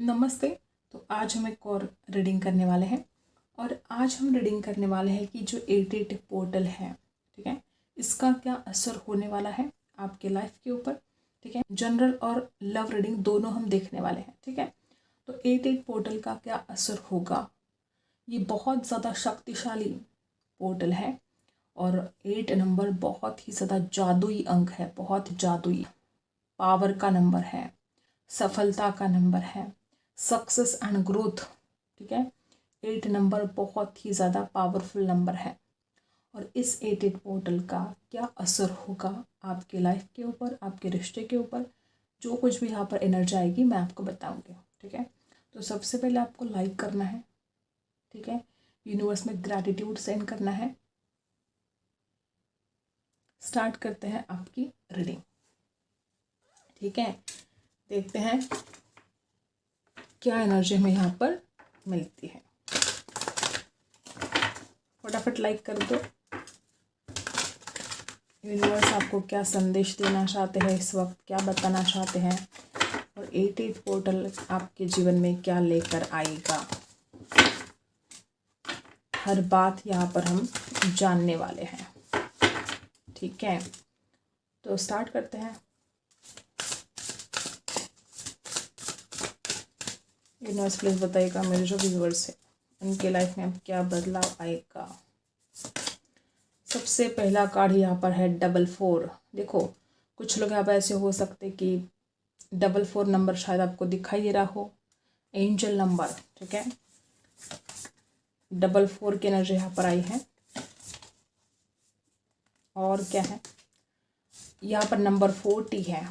नमस्ते। तो आज हम एक और रीडिंग करने वाले हैं और आज हम रीडिंग करने वाले हैं कि जो 88 पोर्टल है, ठीक है, इसका क्या असर होने वाला है आपके लाइफ के ऊपर। ठीक है, जनरल और लव रीडिंग दोनों हम देखने वाले हैं। ठीक है, तो 88 पोर्टल का क्या असर होगा। ये बहुत ज़्यादा शक्तिशाली पोर्टल है और 8 नंबर बहुत ही ज़्यादा जादुई अंक है, बहुत जादुई पावर का नंबर है, सफलता का नंबर है, सक्सेस एंड ग्रोथ। ठीक है, 8 नंबर बहुत ही ज़्यादा पावरफुल नंबर है और इस 88 पोर्टल का क्या असर होगा आपके लाइफ के ऊपर, आपके रिश्ते के ऊपर, जो कुछ भी यहाँ पर एनर्जी आएगी मैं आपको बताऊंगी। ठीक है, तो सबसे पहले आपको लाइक करना है। ठीक है, यूनिवर्स में ग्रैटिट्यूड सेंड करना है। स्टार्ट करते हैं आपकी रीडिंग। ठीक है, देखते हैं क्या एनर्जी हमें यहाँ पर मिलती है। फटाफट लाइक कर दो। यूनिवर्स आपको क्या संदेश देना चाहते हैं इस वक्त, क्या बताना चाहते हैं और 88 पोर्टल आपके जीवन में क्या लेकर आएगा, हर बात यहाँ पर हम जानने वाले हैं। ठीक है, तो स्टार्ट करते हैं। यूनिवर्स प्लीज बताइएगा मेरे जो व्यूअर्स है उनके लाइफ में अब क्या बदलाव आएगा। सबसे पहला कार्ड यहाँ पर है डबल 4। देखो, कुछ लोग यहाँ पर ऐसे हो सकते कि डबल 4 नंबर शायद आपको दिखाई दे रहा हो, एंजल नंबर। ठीक है, डबल 4 की एनर्जी यहाँ पर आई है। और क्या है यहाँ पर, नंबर 40 है,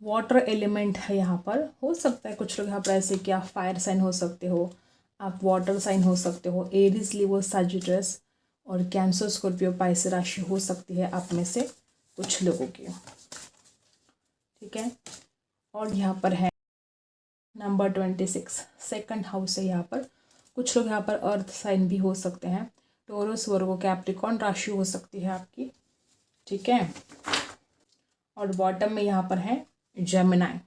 वाटर एलिमेंट है यहाँ पर। हो सकता है कुछ लोग यहाँ पर ऐसे क्या फायर साइन हो सकते हो, आप वाटर साइन हो सकते हो, एरीज, लियो, सजिटेरियस और कैंसर, स्कॉर्पियो, पाइसेस राशि हो सकती है आप में से कुछ लोगों की। ठीक है, और यहाँ पर है नंबर 26, सेकंड हाउस है यहाँ पर। कुछ लोग यहाँ पर अर्थ साइन भी हो सकते हैं, टोरस, वर्गो, कैप्रिकॉर्न राशि हो सकती है आपकी। ठीक है, और बॉटम में यहाँ पर है जेमिनाई।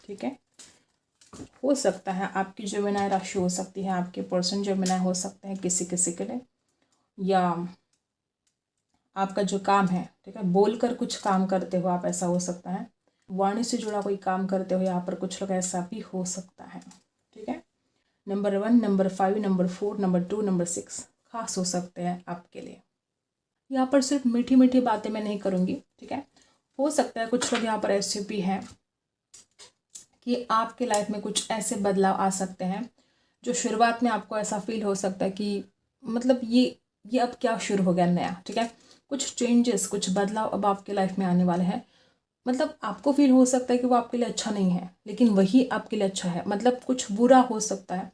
ठीक है, हो सकता है आपकी जेमिनाई राशि हो सकती है, आपके पर्सन जेमिनाई हो सकते हैं किसी किसी के लिए, या आपका जो काम है, ठीक है, बोलकर कुछ काम करते हो आप, ऐसा हो सकता है। वाणी से जुड़ा कोई काम करते हो यहाँ पर कुछ लोग, ऐसा भी हो सकता है। ठीक है, number 1, number 5, number 4, number 2, number 6 खास हो सकते हैं आपके लिए। यहाँ पर सिर्फ मीठी मीठी बातें मैं नहीं करूँगी। ठीक है, हो सकता है कुछ लोग यहाँ पर ऐसे भी हैं कि आपके लाइफ में कुछ ऐसे बदलाव आ सकते हैं जो शुरुआत में आपको ऐसा फील हो सकता है कि मतलब ये अब क्या शुरू हो गया नया। ठीक है, कुछ चेंजेस, कुछ बदलाव अब आपके लाइफ में आने वाले हैं। मतलब आपको फील हो सकता है कि वो आपके लिए अच्छा नहीं है, लेकिन वही आपके लिए अच्छा है। मतलब कुछ बुरा हो सकता है,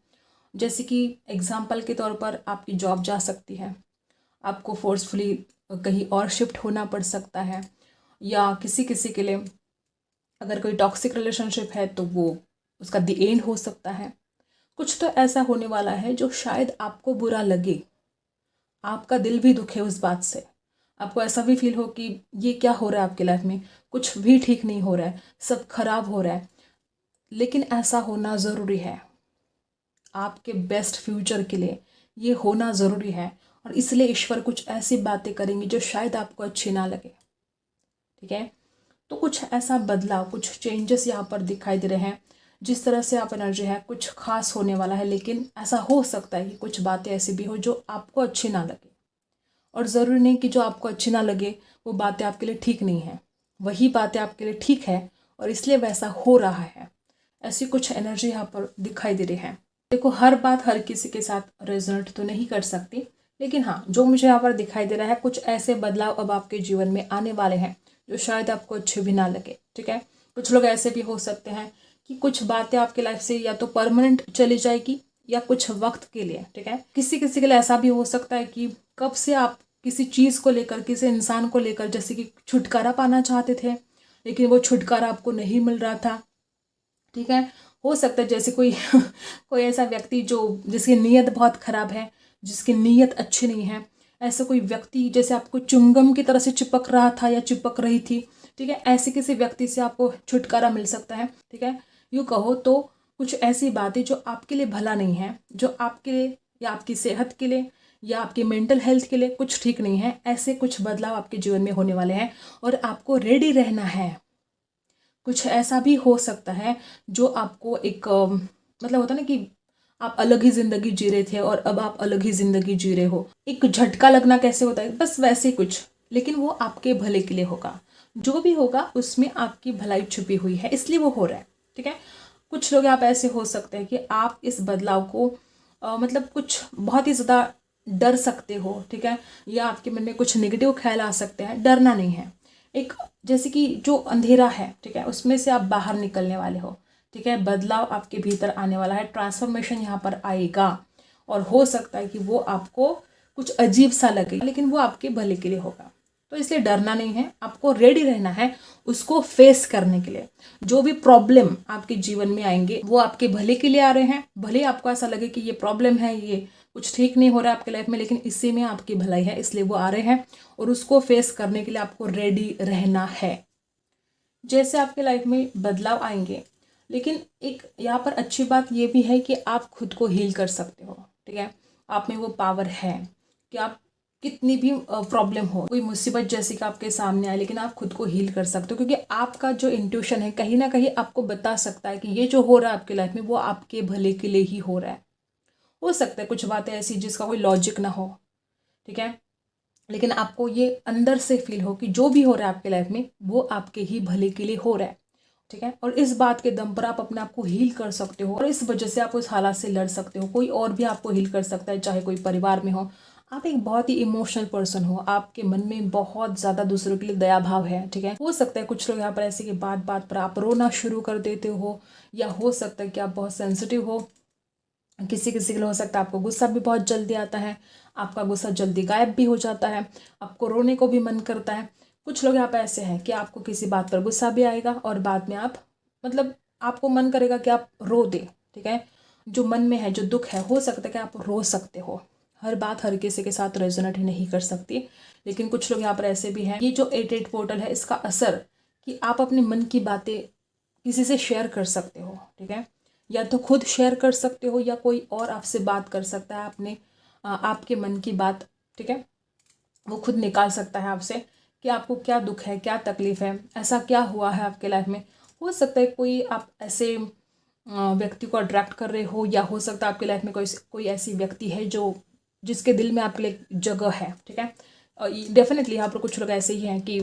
जैसे कि एग्जाम्पल के तौर पर आपकी जॉब जा सकती है, आपको फोर्सफुली कहीं और शिफ्ट होना पड़ सकता है, या किसी किसी के लिए अगर कोई टॉक्सिक रिलेशनशिप है तो वो उसका द एंड हो सकता है। कुछ तो ऐसा होने वाला है जो शायद आपको बुरा लगे, आपका दिल भी दुखे उस बात से, आपको ऐसा भी फील हो कि ये क्या हो रहा है आपकी लाइफ में, कुछ भी ठीक नहीं हो रहा है, सब खराब हो रहा है। लेकिन ऐसा होना ज़रूरी है, आपके बेस्ट फ्यूचर के लिए ये होना ज़रूरी है। और इसलिए ईश्वर कुछ ऐसी बातें करेंगे जो शायद आपको अच्छी ना लगे। ठीक है, तो कुछ ऐसा बदलाव, कुछ चेंजेस यहाँ पर दिखाई दे रहे हैं। जिस तरह से आप एनर्जी है कुछ खास होने वाला है, लेकिन ऐसा हो सकता है कि कुछ बातें ऐसी भी हो जो आपको अच्छी ना लगे। और ज़रूरी नहीं कि जो आपको अच्छी ना लगे वो बातें आपके लिए ठीक नहीं है, वही बातें आपके लिए ठीक है और इसलिए वैसा हो रहा है। ऐसी कुछ एनर्जी यहाँ पर दिखाई दे रही है। देखो, हर बात हर किसी के साथ रेजोनेट तो नहीं कर सकती, लेकिन हाँ, जो मुझे यहाँ पर दिखाई दे रहा है, कुछ ऐसे बदलाव अब आपके जीवन में आने वाले हैं जो शायद आपको अच्छे भी ना लगे। ठीक है, कुछ लोग ऐसे भी हो सकते हैं कि कुछ बातें आपके लाइफ से या तो परमानेंट चली जाएगी या कुछ वक्त के लिए। ठीक है, किसी किसी के लिए ऐसा भी हो सकता है कि कब से आप किसी चीज़ को लेकर, किसी इंसान को लेकर जैसे कि छुटकारा पाना चाहते थे, लेकिन वो छुटकारा आपको नहीं मिल रहा था। ठीक है, हो सकता है जैसे कोई कोई ऐसा व्यक्ति जो जिसकी नीयत बहुत खराब है, जिसकी नीयत अच्छी नहीं है, ऐसा कोई व्यक्ति जैसे आपको चुंगम की तरह से चिपक रहा था या चिपक रही थी। ठीक है, ऐसे किसी व्यक्ति से आपको छुटकारा मिल सकता है। ठीक है, यूँ कहो तो कुछ ऐसी बातें जो आपके लिए भला नहीं है, जो आपके लिए या आपकी सेहत के लिए या आपकी मेंटल हेल्थ के लिए कुछ ठीक नहीं है, ऐसे कुछ बदलाव आपके जीवन में होने वाले हैं और आपको रेडी रहना है। कुछ ऐसा भी हो सकता है जो आपको एक मतलब होता है ना कि आप अलग ही ज़िंदगी जी रहे थे और अब आप अलग ही ज़िंदगी जी रहे हो। एक झटका लगना कैसे होता है, बस वैसे ही कुछ, लेकिन वो आपके भले के लिए होगा। जो भी होगा उसमें आपकी भलाई छुपी हुई है, इसलिए वो हो रहा है। ठीक है, कुछ लोग आप ऐसे हो सकते हैं कि आप इस बदलाव को मतलब कुछ बहुत ही ज़्यादा डर सकते हो। ठीक है, या आपके मन में कुछ नेगेटिव ख्याल आ सकते हैं, डरना नहीं है। एक जैसे कि जो अंधेरा है, ठीक है, उसमें से आप बाहर निकलने वाले हो। ठीक है, बदलाव आपके भीतर आने वाला है, ट्रांसफॉर्मेशन यहाँ पर आएगा और हो सकता है कि वो आपको कुछ अजीब सा लगे, लेकिन वो आपके भले के लिए होगा। तो इसलिए डरना नहीं है, आपको रेडी रहना है उसको फेस करने के लिए। जो भी प्रॉब्लम आपके जीवन में आएंगे वो आपके भले के लिए आ रहे हैं। भले आपको ऐसा लगे कि ये प्रॉब्लम है, ये कुछ ठीक नहीं हो रहा है आपके लाइफ में, लेकिन इसी में आपकी भलाई है, इसलिए वो आ रहे हैं और उसको फेस करने के लिए आपको रेडी रहना है। जैसे आपके लाइफ में बदलाव आएंगे, लेकिन एक यहाँ पर अच्छी बात ये भी है कि आप खुद को हील कर सकते हो। ठीक है, आप में वो पावर है कि आप कितनी भी प्रॉब्लम हो, कोई मुसीबत जैसी कि आपके सामने आए, लेकिन आप खुद को हील कर सकते हो, क्योंकि आपका जो इंट्यूशन है कहीं ना कहीं आपको बता सकता है कि ये जो हो रहा है आपके लाइफ में वो आपके भले के लिए ही हो रहा है। हो सकता है कुछ बातें ऐसी जिसका कोई लॉजिक ना हो, ठीक है, लेकिन आपको ये अंदर से फील हो कि जो भी हो रहा है आपके लाइफ में वो आपके ही भले के लिए हो रहा है। ठीक है, और इस बात के दम पर आप अपने आप को हील कर सकते हो और इस वजह से आप उस हालात से लड़ सकते हो। कोई और भी आपको हील कर सकता है, चाहे कोई परिवार में हो। आप एक बहुत ही इमोशनल पर्सन हो, आपके मन में बहुत ज़्यादा दूसरों के लिए दया भाव है। ठीक है, हो सकता है कुछ लोग यहाँ पर ऐसे कि बात बात पर आप रोना शुरू कर देते हो, या हो सकता है कि आप बहुत सेंसिटिव हो। किसी किसी के लिए हो सकता है आपको गुस्सा भी बहुत जल्दी आता है, आपका गुस्सा जल्दी गायब भी हो जाता है, आपको रोने को भी मन करता है। कुछ लोग यहाँ पे ऐसे हैं कि आपको किसी बात पर गुस्सा भी आएगा और बाद में आप मतलब आपको मन करेगा कि आप रो दे। ठीक है, जो मन में है, जो दुख है, हो सकता है कि आप रो सकते हो। हर बात हर किसी के साथ रेजोनेट ही नहीं कर सकती, लेकिन कुछ लोग यहाँ पर ऐसे भी हैं। ये जो 88 पोर्टल है, इसका असर कि आप अपने मन की बातें किसी से शेयर कर सकते हो। ठीक है, या तो खुद शेयर कर सकते हो या कोई और आपसे बात कर सकता है अपने आपके मन की बात। ठीक है, वो खुद निकाल सकता है आपसे कि आपको क्या दुख है, क्या तकलीफ है, ऐसा क्या हुआ है आपके लाइफ में। हो सकता है कोई आप ऐसे व्यक्ति को अट्रैक्ट कर रहे हो, या हो सकता है आपके लाइफ में कोई ऐसी व्यक्ति है जो जिसके दिल में आपके लिए जगह है। ठीक है, डेफिनेटली यहाँ पर कुछ लोग ऐसे ही हैं कि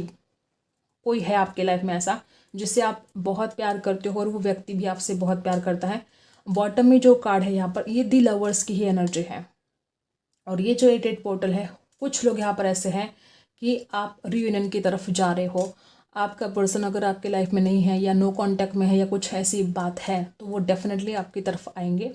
कोई है आपके लाइफ में ऐसा जिससे आप बहुत प्यार करते हो और वो व्यक्ति भी आपसे बहुत प्यार करता है। बॉटम में जो कार्ड है यहाँ पर, ये दी लवर्स की ही एनर्जी है। और ये जो 88 पोर्टल है, कुछ लोग यहाँ पर ऐसे हैं कि आप रियूनियन की तरफ जा रहे हो। आपका पर्सन अगर आपके लाइफ में नहीं है या नो कांटेक्ट में है या कुछ ऐसी बात है, तो वो डेफिनेटली आपकी तरफ आएंगे।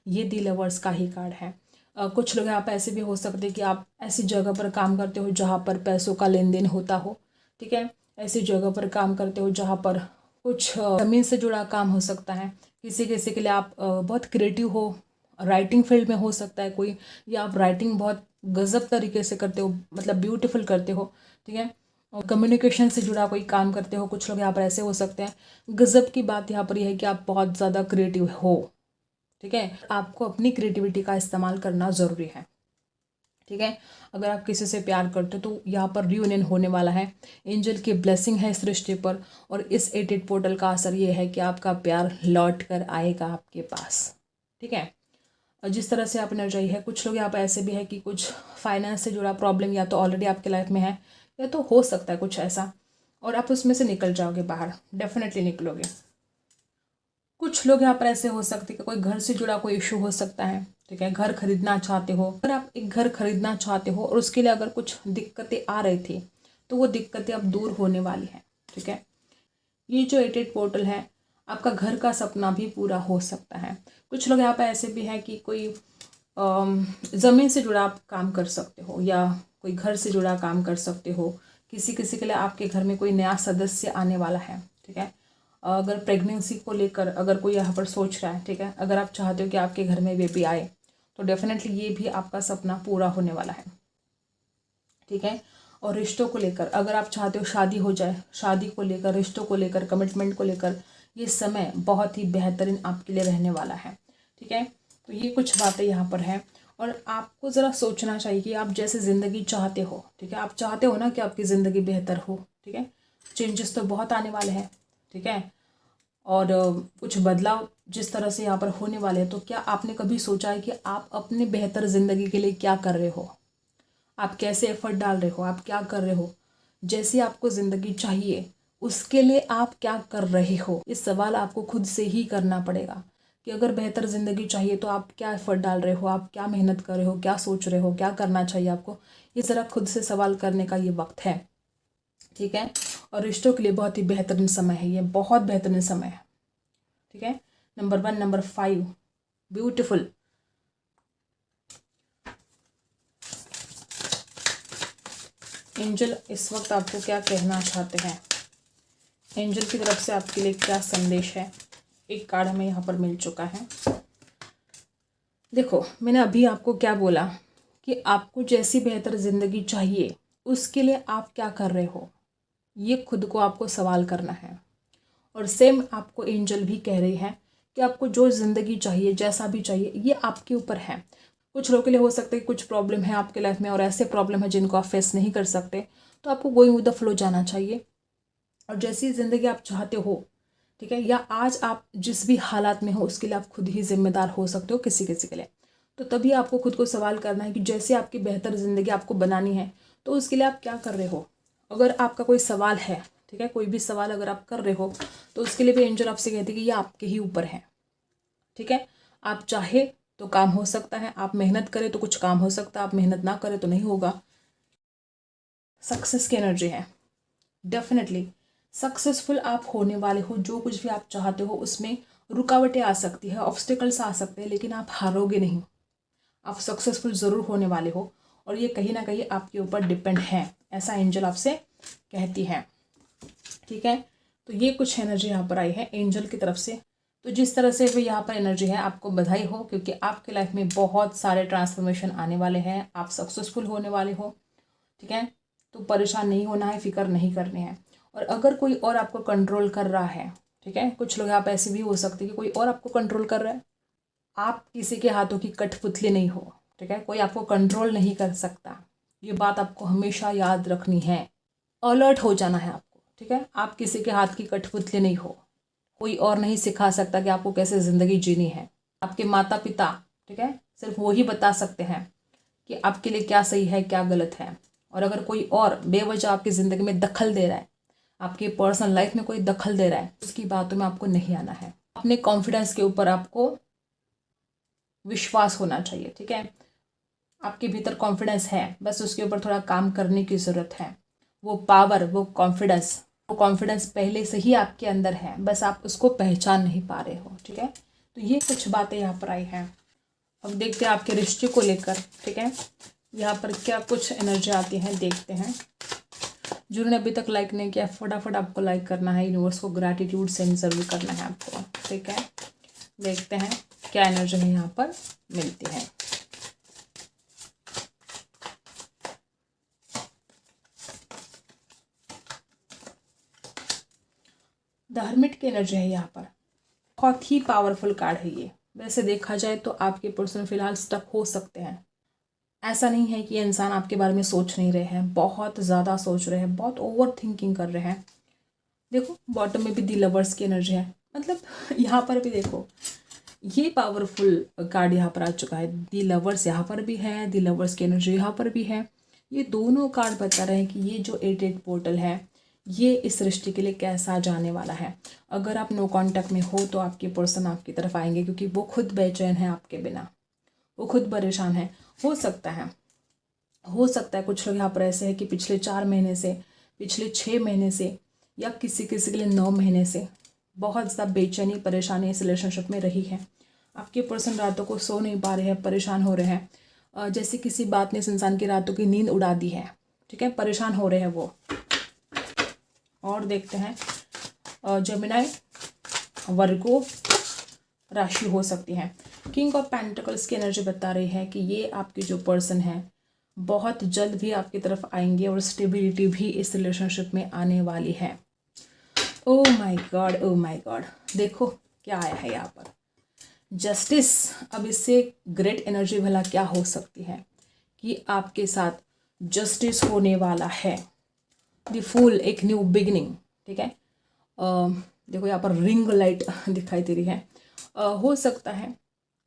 ये दी लवर्स का ही कार्ड है। कुछ लोग यहाँ पर ऐसे भी हो सकते हैं कि आप ऐसी जगह पर काम करते हो जहाँ पर पैसों का लेन देन होता हो। ठीक है, ऐसी जगह पर काम करते हो जहाँ पर कुछ ज़मीन से जुड़ा काम हो सकता है। किसी किसी के लिए आप बहुत क्रिएटिव हो, राइटिंग फील्ड में हो सकता है कोई, या आप राइटिंग बहुत गजब तरीके से करते हो, मतलब ब्यूटीफुल करते हो। ठीक है, और कम्युनिकेशन से जुड़ा कोई काम करते हो। कुछ लोग यहाँ पर ऐसे हो सकते हैं। गजब की बात यहाँ पर यह है कि आप बहुत ज़्यादा क्रिएटिव हो। ठीक है, आपको अपनी क्रिएटिविटी का इस्तेमाल करना ज़रूरी है। ठीक है, अगर आप किसी से प्यार करते हो तो यहाँ पर रियूनियन होने वाला है। एंजल की ब्लेसिंग है इस रिश्ते पर, और इस 88 पोर्टल का असर ये है कि आपका प्यार लौट कर आएगा आपके पास। ठीक है, और जिस तरह से आप एनर्जाई है, कुछ लोग यहाँ पर ऐसे भी है कि कुछ फाइनेंस से जुड़ा प्रॉब्लम या तो ऑलरेडी आपके लाइफ में है, या तो हो सकता है कुछ ऐसा, और आप उसमें से निकल जाओगे बाहर, डेफिनेटली निकलोगे। कुछ लोग यहाँ पर ऐसे हो सकते हैं कि कोई घर से जुड़ा कोई इशू हो सकता है। ठीक है, घर खरीदना चाहते हो, अगर आप एक घर खरीदना चाहते हो और उसके लिए अगर कुछ दिक्कतें आ रही थी, तो वो दिक्कतें अब दूर होने वाली हैं। ठीक है, ये जो 88 पोर्टल है, आपका घर का सपना भी पूरा हो सकता है। कुछ लोग यहाँ पर ऐसे भी हैं कि कोई ज़मीन से जुड़ा आप काम कर सकते हो, या कोई घर से जुड़ा काम कर सकते हो। किसी किसी के लिए आपके घर में कोई नया सदस्य आने वाला है। ठीक है, अगर प्रेगनेंसी को लेकर अगर कोई यहाँ पर सोच रहा है, ठीक है, अगर आप चाहते हो कि आपके घर में बेबी आए, तो डेफिनेटली ये भी आपका सपना पूरा होने वाला है। ठीक है, और रिश्तों को लेकर अगर आप चाहते हो शादी हो जाए, शादी को लेकर, रिश्तों को लेकर, कमिटमेंट को लेकर, ये समय बहुत ही बेहतरीन आपके लिए रहने वाला है। ठीक है, तो ये कुछ बातें यहाँ पर हैं और आपको ज़रा सोचना चाहिए कि आप जैसे ज़िंदगी चाहते हो, ठीक है, आप चाहते हो ना कि आपकी ज़िंदगी बेहतर हो। ठीक है, चेंजेस तो बहुत आने वाले हैं। ठीक है, और कुछ बदलाव जिस तरह से यहाँ पर होने वाले हैं, तो क्या आपने कभी सोचा है कि आप अपने बेहतर ज़िंदगी के लिए क्या कर रहे हो, आप कैसे एफर्ट डाल रहे हो, आप क्या कर रहे हो, जैसी आपको ज़िंदगी चाहिए उसके लिए आप क्या कर रहे हो। इस सवाल आपको खुद से ही करना पड़ेगा कि अगर बेहतर ज़िंदगी चाहिए तो आप क्या एफर्ट डाल रहे हो, आप क्या मेहनत कर रहे हो, क्या सोच रहे हो, क्या करना चाहिए आपको। ये ज़रा खुद से सवाल करने का ये वक्त है। ठीक है, और रिश्तों के लिए बहुत ही बेहतरीन समय है, ये बहुत बेहतरीन समय है। ठीक है, नंबर 1, नंबर 5 ब्यूटीफुल। एंजल इस वक्त आपको क्या कहना चाहते हैं, एंजल की तरफ से आपके लिए क्या संदेश है। एक कार्ड हमें यहाँ पर मिल चुका है। देखो, मैंने अभी आपको क्या बोला कि आपको जैसी बेहतर ज़िंदगी चाहिए उसके लिए आप क्या कर रहे हो, ये खुद को आपको सवाल करना है। और सेम आपको एंजल भी कह रही है कि आपको जो ज़िंदगी चाहिए, जैसा भी चाहिए, ये आपके ऊपर है। कुछ लोगों के लिए हो सकता है कुछ प्रॉब्लम है आपके लाइफ में और ऐसे प्रॉब्लम है जिनको आप फेस नहीं कर सकते, तो आपको गोइंग विद द फ्लो जाना चाहिए और जैसी ज़िंदगी आप चाहते हो। ठीक है, या आज आप जिस भी हालात में हो उसके लिए आप खुद ही जिम्मेदार हो सकते हो किसी किसी के लिए। तो तभी आपको खुद को सवाल करना है कि जैसे आपकी बेहतर ज़िंदगी आपको बनानी है तो उसके लिए आप क्या कर रहे हो। अगर आपका कोई सवाल है, ठीक है, कोई भी सवाल अगर आप कर रहे हो तो उसके लिए भी एंजल आपसे कहती है कि ये आपके ही ऊपर है। ठीक है, आप चाहे तो काम हो सकता है, आप मेहनत करें तो कुछ काम हो सकता है, आप मेहनत ना करें तो नहीं होगा। सक्सेस की एनर्जी है, डेफिनेटली सक्सेसफुल आप होने वाले हो। जो कुछ भी आप चाहते हो उसमें रुकावटें आ सकती है, ऑब्स्टिकल्स आ सकते हैं, लेकिन आप हारोगे नहीं, आप सक्सेसफुल ज़रूर होने वाले हो और ये कहीं ना कहीं आपके ऊपर डिपेंड है, ऐसा एंजल आपसे कहती है। ठीक है, तो ये कुछ एनर्जी यहाँ पर आई है एंजल की तरफ से। तो जिस तरह से भी यहाँ पर एनर्जी है, आपको बधाई हो, क्योंकि आपके लाइफ में बहुत सारे ट्रांसफॉर्मेशन आने वाले हैं, आप सक्सेसफुल होने वाले हो। ठीक है, तो परेशान नहीं होना है, फिक्र नहीं करनी है। और अगर कोई और आपको कंट्रोल कर रहा है, ठीक है, कुछ लोग आप ऐसे भी हो सकते हैं कि कोई और आपको कंट्रोल कर रहा है, आप किसी के हाथों की कठपुतली नहीं हो। ठीक है, कोई आपको कंट्रोल नहीं कर सकता, ये बात आपको हमेशा याद रखनी है, अलर्ट हो जाना है आपको। ठीक है, आप किसी के हाथ की कठपुतली नहीं हो, कोई और नहीं सिखा सकता कि आपको कैसे ज़िंदगी जीनी है। आपके माता पिता, ठीक है, सिर्फ वो ही बता सकते हैं कि आपके लिए क्या सही है क्या गलत है। और अगर कोई और बेवजह आपकी ज़िंदगी में दखल दे रहा है, आपकी पर्सनल लाइफ में कोई दखल दे रहा है, उसकी बातों में आपको नहीं आना है। अपने कॉन्फिडेंस के ऊपर आपको विश्वास होना चाहिए। ठीक है, आपके भीतर कॉन्फिडेंस है, बस उसके ऊपर थोड़ा काम करने की ज़रूरत है। वो पावर, वो कॉन्फिडेंस पहले से ही आपके अंदर है, बस आप उसको पहचान नहीं पा रहे हो। ठीक है, तो ये कुछ बातें यहाँ पर आई हैं। अब देखते हैं आपके रिश्ते को लेकर। ठीक है, यहाँ पर क्या कुछ एनर्जी आती है, देखते हैं। जिन्होंने अभी तक लाइक नहीं किया, फटाफट आपको लाइक करना है, यूनिवर्स को ग्रैटिट्यूड सेंड जरूर करना है आपको। ठीक है, देखते हैं क्या एनर्जी है यहाँ पर मिलती है। द हर्मिट की एनर्जी है यहाँ पर, बहुत ही पावरफुल कार्ड है ये। वैसे देखा जाए तो आपके पर्सन फिलहाल स्टक हो सकते हैं। ऐसा नहीं है कि ये इंसान आपके बारे में सोच नहीं रहे हैं, बहुत ज़्यादा सोच रहे हैं, बहुत ओवर थिंकिंग कर रहे हैं। देखो, बॉटम में भी दी लवर्स की एनर्जी है, मतलब यहाँ पर भी देखो ये पावरफुल कार्ड यहाँ पर आ चुका है। दी लवर्स यहाँ पर भी है, दी लवर्स की एनर्जी यहाँ पर भी है। ये दोनों कार्ड बता रहे हैं कि ये जो 8-8 पोर्टल है ये इस रिश्ते के लिए कैसा जाने वाला है। अगर आप नो कांटेक्ट में हो तो आपके पर्सन आपकी तरफ आएंगे, क्योंकि वो खुद बेचैन है आपके बिना, वो खुद परेशान है। हो सकता है कुछ लोग यहाँ पर ऐसे हैं कि पिछले 4 महीने से, पिछले 6 महीने से, या किसी किसी के लिए 9 महीने से बहुत ज़्यादा बेचैनी परेशानी इस रिलेशनशिप में रही है। आपके पर्सन रातों को सो नहीं पा रहे हैं, परेशान हो रहे हैं, जैसे किसी बात ने इस इंसान की रातों की नींद उड़ा दी है। ठीक है, परेशान हो रहे हैं वो। और देखते हैं जेमिनाई, वर्गो राशि हो सकती है। किंग ऑफ पेंटिकल्स की एनर्जी बता रही है कि ये आपके जो पर्सन है बहुत जल्द भी आपकी तरफ आएंगे और स्टेबिलिटी भी इस रिलेशनशिप में आने वाली है। Oh my God, oh my God, देखो क्या आया है यहाँ पर, जस्टिस। अब इससे ग्रेट एनर्जी भला क्या हो सकती है कि आपके साथ जस्टिस होने वाला है। द फूल, एक न्यू बिगनिंग, ठीक है। देखो यहाँ पर रिंग लाइट दिखाई दे रही है। हो सकता है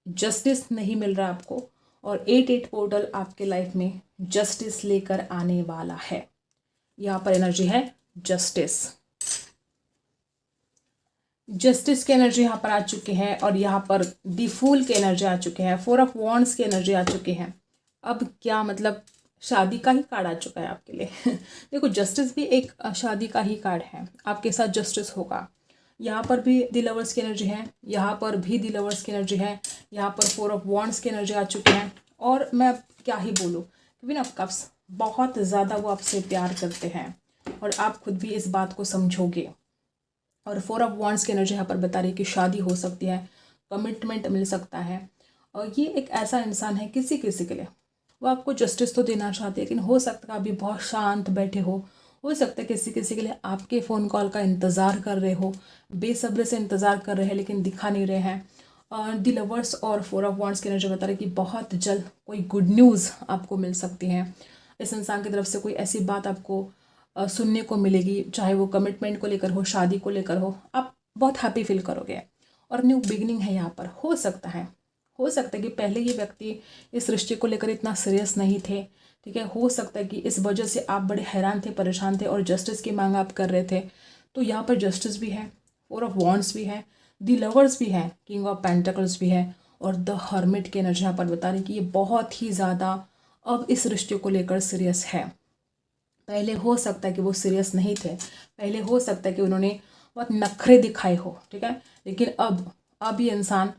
जस्टिस नहीं मिल रहा आपको, और 8-8 पोर्टल आपके लाइफ में जस्टिस लेकर आने वाला है। यहाँ पर एनर्जी है जस्टिस। जस्टिस की एनर्जी यहाँ पर आ चुकी है, और यहाँ पर दी फूल की एनर्जी आ चुके हैं, 4 ऑफ वॉन्ड्स की एनर्जी आ चुकी है। अब क्या मतलब, शादी का ही कार्ड आ चुका है आपके लिए देखो जस्टिस भी एक शादी का ही कार्ड है, आपके साथ जस्टिस होगा। यहाँ पर भी दी लवर्स की एनर्जी है, यहाँ पर भी दी लवर्स की एनर्जी है, यहाँ पर 4 ऑफ वॉन्ड्स की एनर्जी आ चुकी है। और मैं अब क्या ही बोलूँ, क्वीन ऑफ कप्स, बहुत ज़्यादा वो आपसे प्यार करते हैं, और आप खुद भी इस बात को समझोगे। और 4 ऑफ वॉन्ड्स की एनर्जी यहाँ पर बता रही है कि शादी हो सकती है, कमिटमेंट मिल सकता है। और ये एक ऐसा इंसान है, किसी किसी के लिए वो आपको जस्टिस तो देना चाहते हैं, लेकिन हो सकता है अभी बहुत शांत बैठे हो सकता है किसी किसी के लिए आपके फ़ोन कॉल का इंतज़ार कर रहे हो, बेसब्री से इंतज़ार कर रहे हैं लेकिन दिखा नहीं रहे हैं। और दी लवर्स और 4 ऑफ वॉन्ड्स की एनर्जी बता रही है कि बहुत जल्द कोई गुड न्यूज़ आपको मिल सकती है। इस इंसान की तरफ से कोई ऐसी बात आपको सुनने को मिलेगी, चाहे वो कमिटमेंट को लेकर हो, शादी को लेकर हो, आप बहुत हैप्पी फील करोगे। और न्यू बिगनिंग है यहाँ पर। हो सकता है कि पहले ये व्यक्ति इस रिश्ते को लेकर इतना सीरियस नहीं थे, ठीक है। हो सकता है कि इस वजह से आप बड़े हैरान थे, परेशान थे, और जस्टिस की मांग आप कर रहे थे। तो यहाँ पर जस्टिस भी है, 4 ऑफ वॉन्ड्स भी है, दी लवर्स भी है, किंग ऑफ पेंटिकल्स भी है, और द हर्मिट की एनर्जी यहाँ पर बता रही कि ये बहुत ही ज़्यादा अब इस रिश्ते को लेकर सीरियस है। पहले हो सकता है कि वो सीरियस नहीं थे, पहले हो सकता है कि उन्होंने बहुत नखरे दिखाए हो, ठीक है। लेकिन अब ये इंसान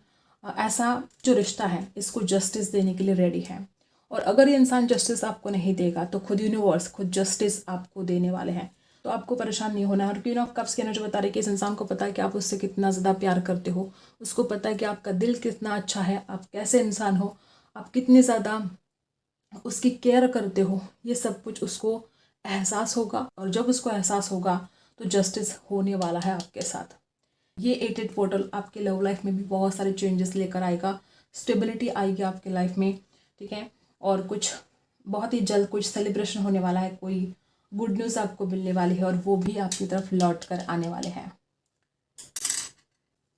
ऐसा जो रिश्ता है इसको जस्टिस देने के लिए रेडी है। और अगर ये इंसान जस्टिस आपको नहीं देगा तो खुद यूनिवर्स, खुद जस्टिस आपको देने वाले हैं। तो आपको परेशान नहीं होना है। और क्वीन ऑफ कप्स की एनर्जी बता रही है कि इस इंसान को पता है कि आप उससे कितना ज़्यादा प्यार करते हो, उसको पता है कि आपका दिल कितना अच्छा है, आप कैसे इंसान हो, आप कितने ज़्यादा उसकी केयर करते हो, ये सब कुछ उसको एहसास होगा। और जब उसको एहसास होगा तो जस्टिस होने वाला है आपके साथ। ये 8-8 पोर्टल आपके लव लाइफ में भी बहुत सारे चेंजेस लेकर आएगा, स्टेबिलिटी आएगी आपके लाइफ में, ठीक है। और कुछ बहुत ही जल्द कुछ सेलिब्रेशन होने वाला है, कोई गुड न्यूज़ आपको मिलने वाली है, और वो भी आपकी तरफ लौट कर आने वाले हैं।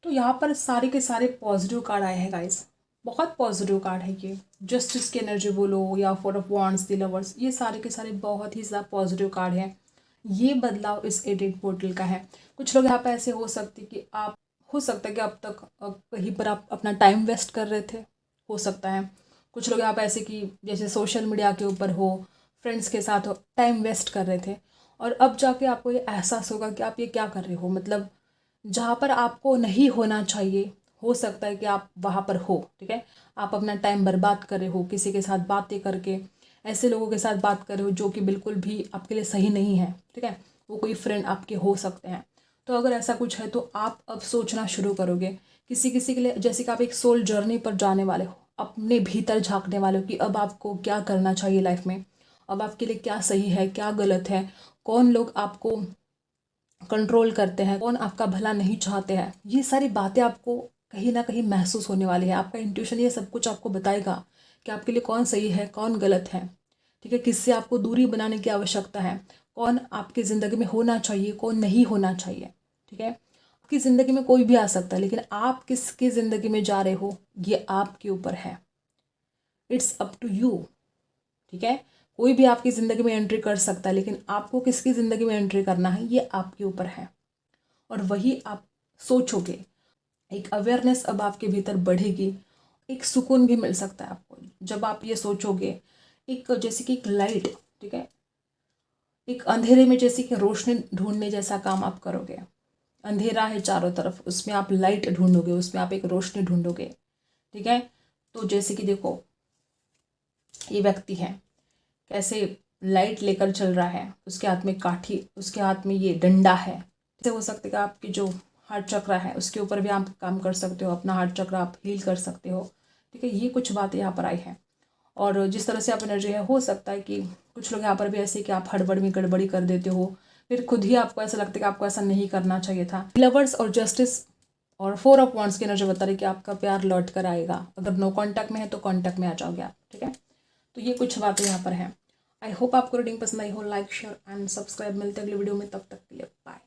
तो यहाँ पर सारे के सारे पॉजिटिव कार्ड आए हैं गाइस, बहुत पॉजिटिव कार्ड है ये। जस्टिस की एनर्जी बोलो या 4 ऑफ वॉन्ड्स, द लवर्स, ये सारे के सारे बहुत ही ज़्यादा पॉजिटिव कार्ड हैं। ये बदलाव इस 8-8 पोर्टल का है। कुछ लोग यहाँ पे ऐसे हो सकते कि आप, हो सकता है कि अब तक कहीं पर आप अपना टाइम वेस्ट कर रहे थे, हो सकता है। कुछ लोग यहाँ पे ऐसे कि जैसे सोशल मीडिया के ऊपर हो, फ्रेंड्स के साथ हो, टाइम वेस्ट कर रहे थे, और अब जाके आपको ये एहसास होगा कि आप ये क्या कर रहे हो। मतलब जहाँ पर आपको नहीं होना चाहिए, हो सकता है कि आप वहाँ पर हो, ठीक है। आप अपना टाइम बर्बाद कर रहे हो किसी के साथ बातें करके, ऐसे लोगों के साथ बात कर रहे हो जो कि बिल्कुल भी आपके लिए सही नहीं है, ठीक है। वो कोई फ्रेंड आपके हो सकते हैं। तो अगर ऐसा कुछ है तो आप अब सोचना शुरू करोगे किसी किसी के लिए, जैसे कि आप एक सोल जर्नी पर जाने वाले हो, अपने भीतर झांकने वाले हो कि अब आपको क्या करना चाहिए लाइफ में, अब आपके लिए क्या सही है, क्या गलत है, कौन लोग आपको कंट्रोल करते हैं, कौन आपका भला नहीं चाहते हैं। ये सारी बातें आपको कहीं ना कहीं महसूस होने वाली है। आपका इंट्यूशन ये सब कुछ आपको बताएगा कि आपके लिए कौन सही है, कौन गलत है, ठीक है। किससे आपको दूरी बनाने की आवश्यकता है, कौन आपकी ज़िंदगी में होना चाहिए, कौन नहीं होना चाहिए, ठीक है। आपकी ज़िंदगी में कोई भी आ सकता है, लेकिन आप किसकी ज़िंदगी में जा रहे हो ये आपके ऊपर है। इट्स अप टू यू, ठीक है। कोई भी आपकी ज़िंदगी में एंट्री कर सकता है, लेकिन आपको किसकी ज़िंदगी में एंट्री करना है ये आपके ऊपर है। और वही आप सोचोगे, एक अवेयरनेस अब आपके भीतर बढ़ेगी, एक सुकून भी मिल सकता है आपको जब आप ये सोचोगे। एक जैसे कि एक लाइट, ठीक है, एक अंधेरे में जैसे कि रोशनी ढूंढने जैसा काम आप करोगे। अंधेरा है चारों तरफ, उसमें आप लाइट ढूंढोगे, उसमें आप एक रोशनी ढूंढोगे, ठीक है। तो जैसे कि देखो ये व्यक्ति है, कैसे लाइट लेकर चल रहा है, उसके हाथ में काठी, उसके हाथ में ये डंडा है। जैसे हो सकता है कि आपकी जो हार्ट चक्र है उसके ऊपर भी आप काम कर सकते हो, अपना हार्ट चक्र आप हील कर सकते हो, ठीक है। ये कुछ बातें यहाँ पर आई हैं। और जिस तरह से आप एनर्जी है, हो सकता है कि कुछ लोग यहाँ पर भी ऐसे कि आप हड़बड़ में गड़बड़ी कर देते हो, फिर खुद ही आपको ऐसा लगता है कि आपको ऐसा नहीं करना चाहिए था। लवर्स और जस्टिस और 4 ऑफ वांड्स की एनर्जी बता रही है कि आपका प्यार लौट कर आएगा। अगर नो कांटेक्ट में है तो कांटेक्ट में आ जाओगे आप, ठीक है। तो ये कुछ बातें यहाँ पर हैं। आई होप आपको रीडिंग पसंद आई हो। Like share and subscribe. मिलते हैं अगली वीडियो में, तब तक के लिए बाय।